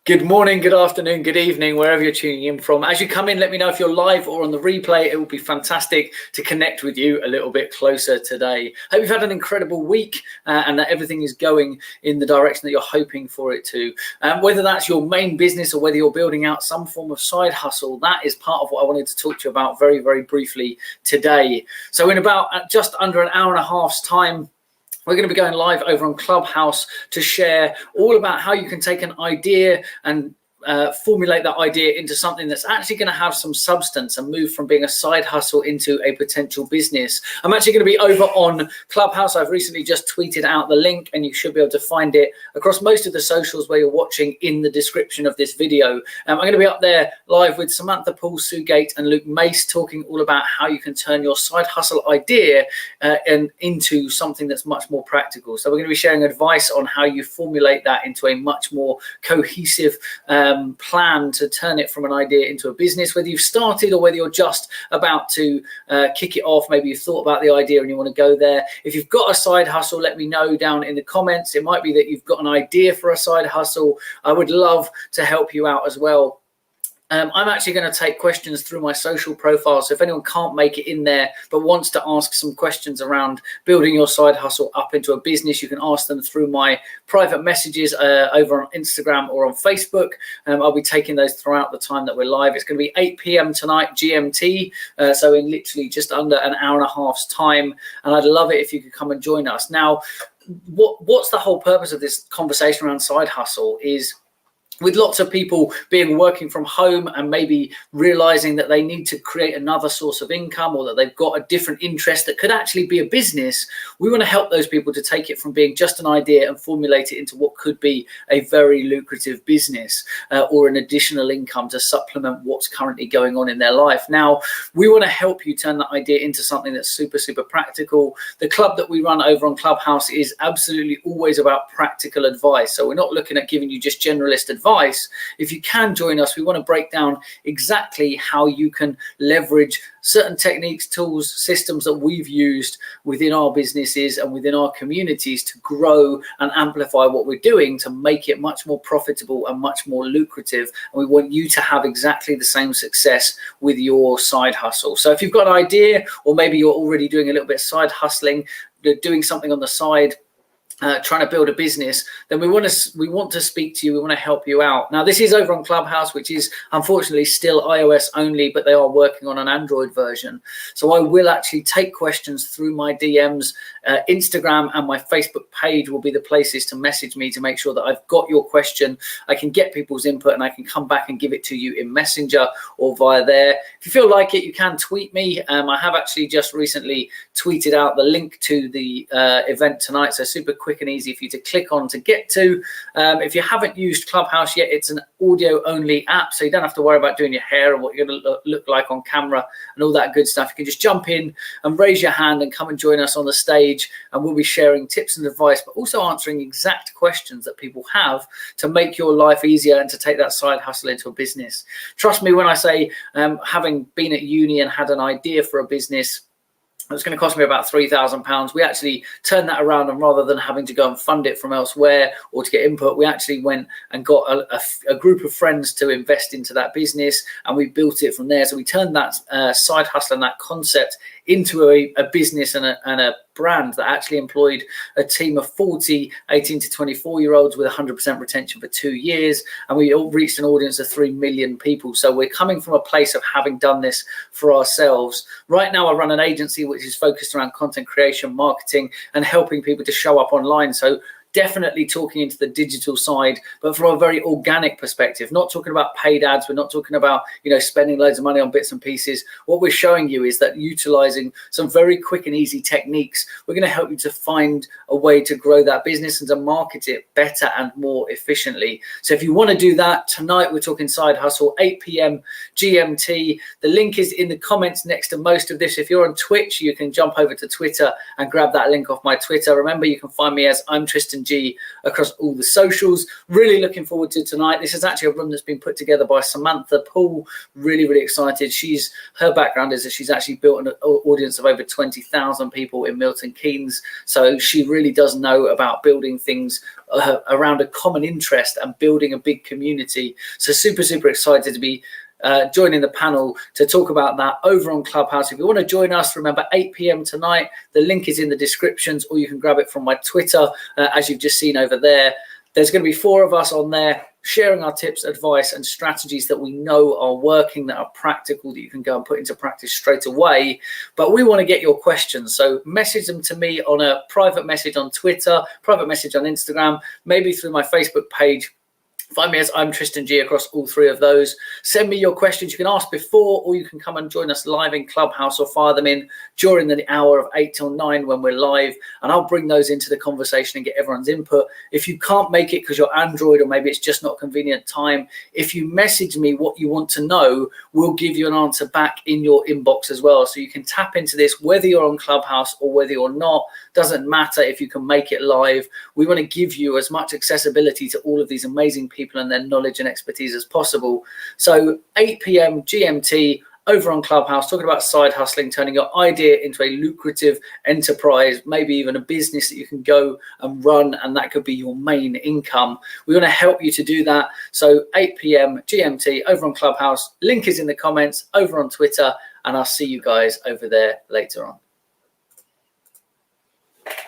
Good morning, good afternoon, good evening, wherever you're tuning in from. As you come in, let me know if you're live or on the replay. It will be fantastic to connect with you a little bit closer today. Hope you've had an incredible week and that everything is going in the direction that you're hoping for it to. Whether that's your main business or whether you're building out some form of side hustle, that is part of what I wanted to talk to you about very, very briefly today. So in about just under an hour and a half's time, we're going to be going live over on Clubhouse to share all about how you can take an idea and formulate that idea into something that's actually going to have some substance and move from being a side hustle into a potential business. I'm actually going to be over on Clubhouse. I've recently just tweeted out the link and you should be able to find it across most of the socials where you're watching in the description of this video. I'm going to be up there live with Samantha Paul, Sue Gate and Luke Mace talking all about how you can turn your side hustle idea and into something that's much more practical. So we're going to be sharing advice on how you formulate that into a much more cohesive plan to turn it from an idea into a business, whether you've started or whether you're just about to kick it off. Maybe you've thought about the idea and you want to go there. If you've got a side hustle, let me know down in the comments. It might be that you've got an idea for a side hustle. I would love to help you out as well. I'm actually going to take questions through my social profile. So if anyone can't make it in there but wants to ask some questions around building your side hustle up into a business, you can ask them through my private messages over on Instagram or on Facebook. I'll be taking those throughout the time that we're live. It's going to be 8 p.m. tonight GMT, so in literally just under an hour and a half's time. And I'd love it if you could come and join us. Now, what's the whole purpose of this conversation around side hustle is, with lots of people working from home and maybe realizing that they need to create another source of income or that they've got a different interest that could actually be a business, we want to help those people to take it from being just an idea and formulate it into what could be a very lucrative business or an additional income to supplement what's currently going on in their life. Now, we want to help you turn that idea into something that's super, super practical. The club that we run over on Clubhouse is absolutely always about practical advice. So we're not looking at giving you just generalist advice. If you can join us, we want to break down exactly how you can leverage certain techniques, tools, systems that we've used within our businesses and within our communities to grow and amplify what we're doing to make it much more profitable and much more lucrative. And we want you to have exactly the same success with your side hustle. So if you've got an idea, or maybe you're already doing a little bit of side hustling, doing something on the side, trying to build a business, then we want to speak to you. We want to help you out. Now, this is over on Clubhouse, which is unfortunately still iOS only, but they are working on an Android version. So I will actually take questions through my DMs. Instagram and my Facebook page will be the places to message me to make sure that I've got your question. I can get people's input and I can come back and give it to you in Messenger or via there. If you feel like it, you can tweet me. I have actually just recently tweeted out the link to the event tonight. So super quick and easy for you to click on to get to. If you haven't used Clubhouse yet, it's an audio only app, so you don't have to worry about doing your hair and what you're going to look like on camera and all that good stuff. You can just jump in and raise your hand and come and join us on the stage, and we'll be sharing tips and advice, but also answering exact questions that people have to make your life easier and to take that side hustle into a business. Trust me when I say, having been at uni and had an idea for a business, it was going to cost me about £3,000. We actually turned that around, and rather than having to go and fund it from elsewhere or to get input, we actually went and got a group of friends to invest into that business, and we built it from there. So we turned that side hustle and that concept into a business and a brand that actually employed a team of 40 18 to 24-year-olds with 100% retention for 2 years, and we all reached an audience of 3 million people. So we're coming from a place of having done this for ourselves. Right now I run an agency which is focused around content creation, marketing, and helping people to show up online. So definitely talking into the digital side, but from a very organic perspective, not talking about paid ads. We're not talking about, spending loads of money on bits and pieces. What we're showing you is that utilizing some very quick and easy techniques, we're going to help you to find a way to grow that business and to market it better and more efficiently. So if you want to do that, tonight we're talking side hustle, 8 p.m. GMT. The link is in the comments next to most of this. If you're on Twitch, you can jump over to Twitter and grab that link off my Twitter. Remember, you can find me as I'm Tristan G across all the socials. Really looking forward to tonight. This is actually a room that's been put together by Samantha Poole. Really excited. Her background is that she's actually built an audience of over 20,000 people in Milton Keynes. So she really does know about building things around a common interest and building a big community. So super excited to be joining the panel to talk about that over on Clubhouse. If you want to join us, remember 8 p.m. tonight. The link is in the descriptions, or you can grab it from my Twitter, as you've just seen over there. There's going to be 4 of us on there sharing our tips, advice, and strategies that we know are working, that are practical, that you can go and put into practice straight away. But we want to get your questions. So message them to me on a private message on Twitter, private message on Instagram, maybe through my Facebook page. Find me as I'm Tristan G across all 3 of those. Send me your questions. You can ask before, or you can come and join us live in Clubhouse, or fire them in during the hour of 8 till 9 when we're live, and I'll bring those into the conversation and get everyone's input. If you can't make it because you're Android, or maybe it's just not a convenient time, if you message me what you want to know, we'll give you an answer back in your inbox as well. So you can tap into this whether you're on Clubhouse or whether you're not. Doesn't matter if you can make it live. We want to give you as much accessibility to all of these amazing people and their knowledge and expertise as possible. So 8 p.m. GMT over on Clubhouse, talking about side hustling, turning your idea into a lucrative enterprise, maybe even a business that you can go and run, and that could be your main income. We want to help you to do that. So 8 p.m. GMT over on Clubhouse. Link is in the comments over on Twitter, and I'll see you guys over there later on.